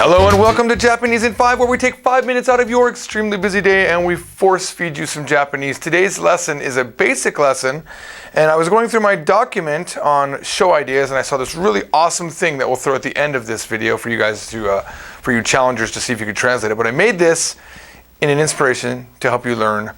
Hello and welcome to Japanese in 5, where we take 5 minutes out of your extremely busy day and we force feed you some Japanese. Today's lesson is a basic lesson, and I was going through my document on show ideas and I saw this really awesome thing that we'll throw at the end of this video for you guys to, for you challengers to see if you could translate it. But I made this in an inspiration to help you learn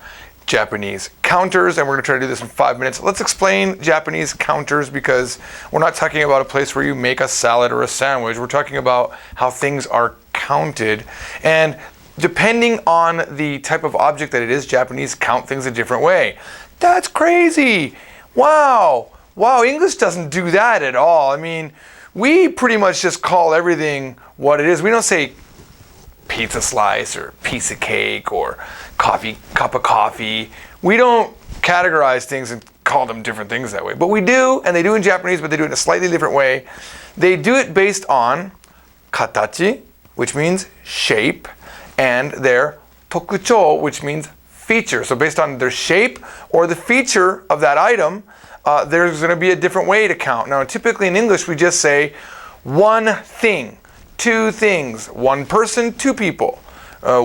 Japanese counters, and we're going to try to do this in 5 minutes. Let's explain Japanese counters, because we're not talking about a place where you make a salad or a sandwich. We're talking about how things are counted, and depending on the type of object that it is, Japanese count things a different way. That's crazy. Wow, English doesn't do that at all. I mean, we pretty much just call everything what it is. We don't say pizza slice or piece of cake or cup of coffee. We don't categorize things and call them different things that way. But we do, and they do in Japanese, but they do it in a slightly different way. They do it based on katachi, which means shape, and their tokuchou, which means feature. So based on their shape or the feature of that item, there's going to be a different way to count. Now, typically in English, we just say one thing, two things, one person, two people.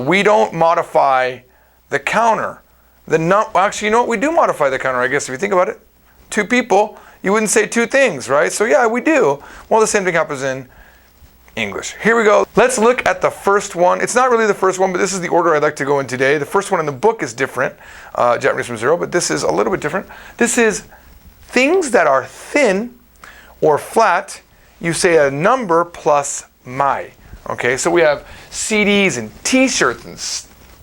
We don't modify the counter. Actually, you know what? We do modify the counter, I guess, if you think about it. Two people, you wouldn't say two things, right? So yeah, we do. Well, the same thing happens in English. Here we go. Let's look at the first one. It's not really the first one, but this is the order I'd like to go in today. The first one in the book is different, Japanese from Zero, but this is a little bit different. This is things that are thin or flat. You say a number plus mai. Okay, so we have CDs and t-shirts and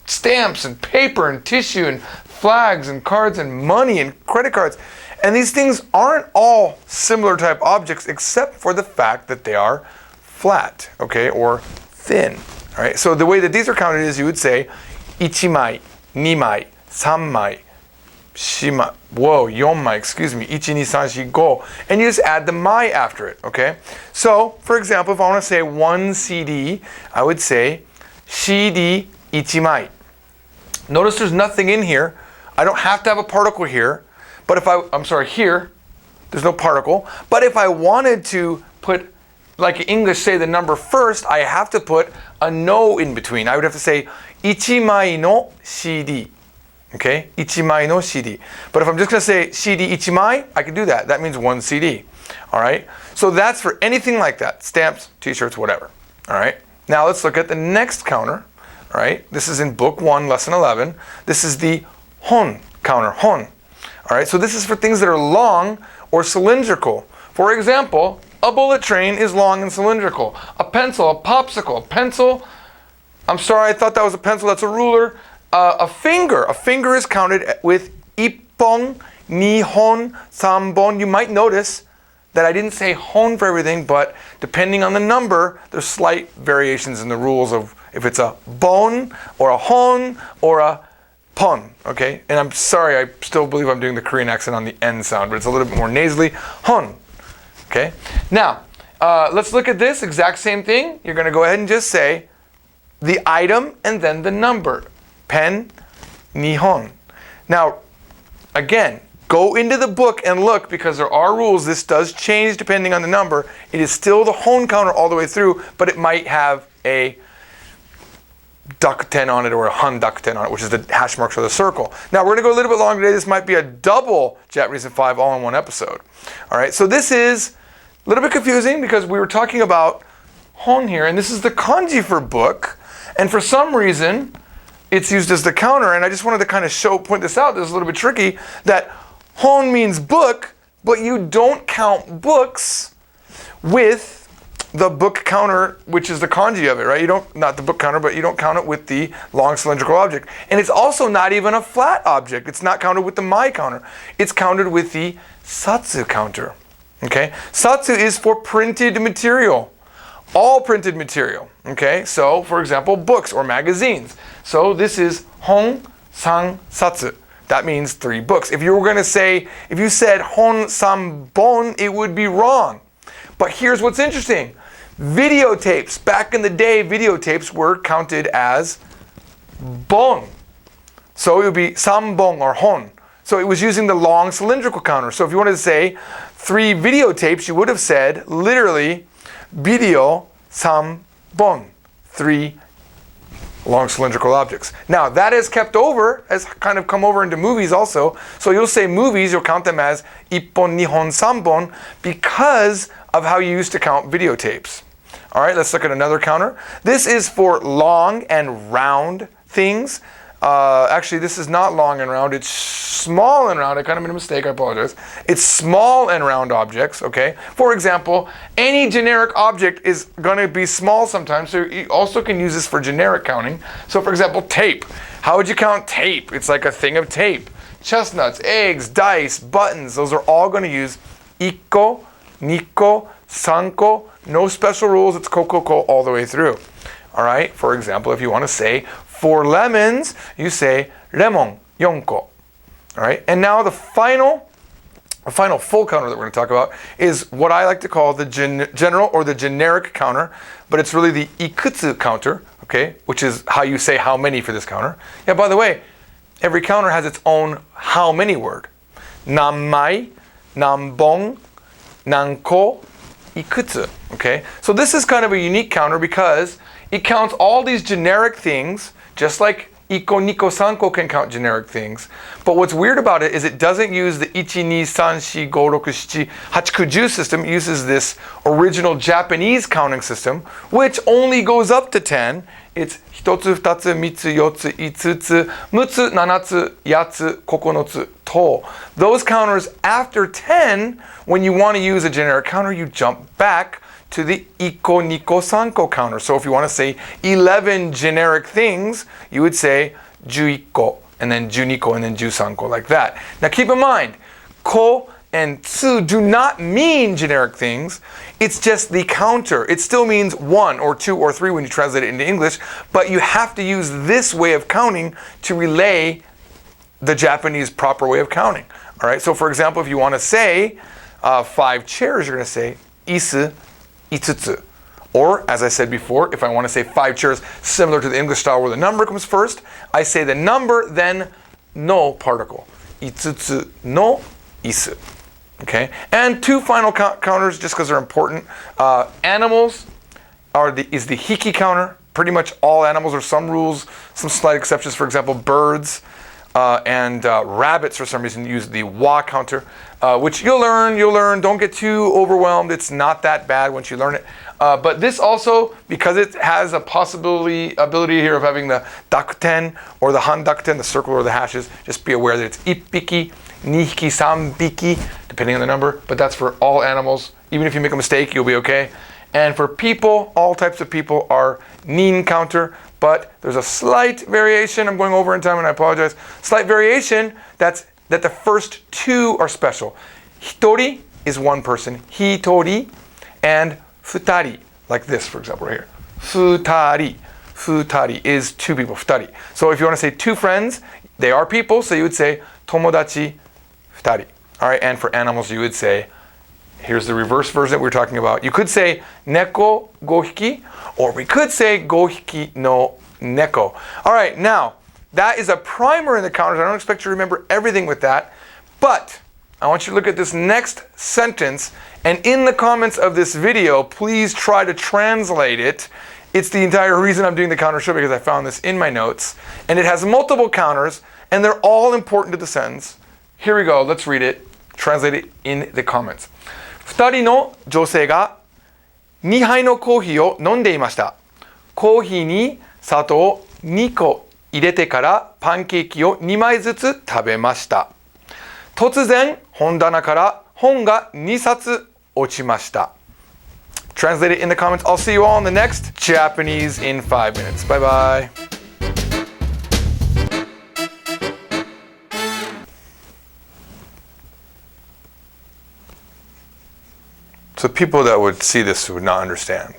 stamps and paper and tissue and flags and cards and money and credit cards. And these things aren't all similar type objects, except for the fact that they are flat, okay, or thin. All right, so the way that these are counted is you would say ichimai, nimai, sammai, shima, yonmai, excuse me, 1, 2, 3, 4, 5, and you just add the mai after it, okay? So, for example, if I want to say one CD, I would say CD 1枚. Notice there's nothing in here. I don't have to have a particle here, but here, there's no particle. But if I wanted to put, like English, say the number first, I have to put a no in between. I would have to say 1枚の CD. Okay, 1枚の CD. But if I'm just going to say CD 1枚, I can do that. That means one CD. All right. So that's for anything like that. Stamps, t-shirts, whatever. All right. Now let's look at the next counter. All right. This is in book 1, lesson 11. This is the hon counter. Hon. All right. So this is for things that are long or cylindrical. For example, a bullet train is long and cylindrical. A pencil, a popsicle, a pencil. I'm sorry, I thought that was a pencil. That's a ruler. A finger is counted with ippon, nihon, sanbon. You might notice that I didn't say hon for everything, but depending on the number, there's slight variations in the rules of if it's a bon or a hon or a pon, okay? And I'm sorry, I still believe I'm doing the Korean accent on the N sound, but it's a little bit more nasally. Hon, okay? Now, let's look at this exact same thing. You're gonna go ahead and just say the item and then the number. Pen, nihon. Now, again, go into the book and look, because there are rules. This does change depending on the number. It is still the hon counter all the way through, but it might have a dakuten on it or a han dakuten on it, which is the hash marks for the circle. Now, we're going to go a little bit longer today. This might be a double Japanese in 5 all in one episode. All right, so this is a little bit confusing because we were talking about hon here, and this is the kanji for book, and for some reason, it's used as the counter, and I just wanted to kind of point this out. This is a little bit tricky, that hon means book, but you don't count books with the book counter, which is the kanji of it, right? You don't, not the book counter, but you don't count it with the long cylindrical object. And it's also not even a flat object. It's not counted with the mai counter. It's counted with the satsu counter, okay? Satsu is for printed material. All printed material, okay? So, for example, books or magazines. So this is hon, san, satsu. That means 3 books. If you were going to say, if you said hon, san, bon, it would be wrong. But here's what's interesting. Videotapes, back in the day, videotapes were counted as bon. So it would be san bon or hon. So it was using the long cylindrical counter. So if you wanted to say 3 videotapes, you would have said literally video 3 bon. 3 long cylindrical objects. Now that has kind of come over into movies also. So you'll say movies, you'll count them as ippon, nihon, sanbon because of how you used to count videotapes. All right, let's look at another counter. This is for long and round things. Actually, this is not long and round. It's small and round. I kind of made a mistake. I apologize. It's small and round objects, okay? For example, any generic object is going to be small sometimes, so you also can use this for generic counting. So, for example, tape. How would you count tape? It's like a thing of tape. Chestnuts, eggs, dice, buttons. Those are all going to use ikko, nikko, sanko. No special rules. It's kokoko all the way through. All right? For example, if you want to say 4 lemons, you say lemon, yonko. All right? And now the final full counter that we're going to talk about is what I like to call the general or the generic counter, but it's really the ikutsu counter, okay? Which is how you say how many for this counter. Yeah, by the way, every counter has its own how many word. Nammai, nambon, nanko, ikutsu, okay? So this is kind of a unique counter because it counts all these generic things, just like ikko, nikko, sanko can count generic things. But what's weird about it is it doesn't use the 1, 2, 3, 4, 5, 6, 7, 8, 9, system. It uses this original Japanese counting system, which only goes up to 10. It's 1つ、2つ、3つ、4つ、5つ、6つ、7つ、8つ、9つ、to. Those counters after 10, when you want to use a generic counter, you jump back to the ikko, nikko, sanko counter. So if you want to say 11 generic things, you would say 11, and then 12, and then 13, like that. Now keep in mind, ko and tsu do not mean generic things. It's just the counter. It still means 1 or 2 or 3 when you translate it into English, but you have to use this way of counting to relay the Japanese proper way of counting. All right. So for example, if you want to say 5 chairs, you're going to say isu, itsutsu. Or, as I said before, if I want to say 5 chairs similar to the English style where the number comes first, I say the number, then no particle. Itsutsu no isu. Okay? And 2 final counters, just because they're important. Animals is the hiki counter. Pretty much all animals are some rules, some slight exceptions. For example, birds and rabbits for some reason use the wa counter, which you'll learn. Don't get too overwhelmed. It's not that bad once you learn it. But this also, because it has a ability here of having the dakuten or the handakuten, the circle or the hashes, just be aware that it's ippiki, nihiki, sanbiki, depending on the number. But that's for all animals. Even if you make a mistake, you'll be okay. And for people, all types of people are nin counter. But there's a slight variation. I'm going over in time and I apologize. Slight variation that the first 2 are special. Hitori is 1 person. Hitori and futari, like this, for example, right here. Futari. Futari is 2 people. Futari. So if you want to say 2 friends, they are people, so you would say tomodachi futari. All right, and for animals, you would say, here's the reverse version that we were talking about. You could say neko gohiki, or we could say gohiki no neko. All right, now, that is a primer in the counters. I don't expect you to remember everything with that, but I want you to look at this next sentence, and in the comments of this video, please try to translate it. It's the entire reason I'm doing the counter show, because I found this in my notes, and it has multiple counters, and they're all important to the sentence. Here we go, let's read it, translate it in the comments. 2人の女性が2杯のコーヒーを飲んでいました。コーヒーに砂糖を2個入れてからパンケーキを2枚ずつ食べました。突然、本棚から本が2冊落ちました。Translate it in the comments. I'll see you all in the next Japanese in 5 minutes. Bye bye. So people that would see this would not understand.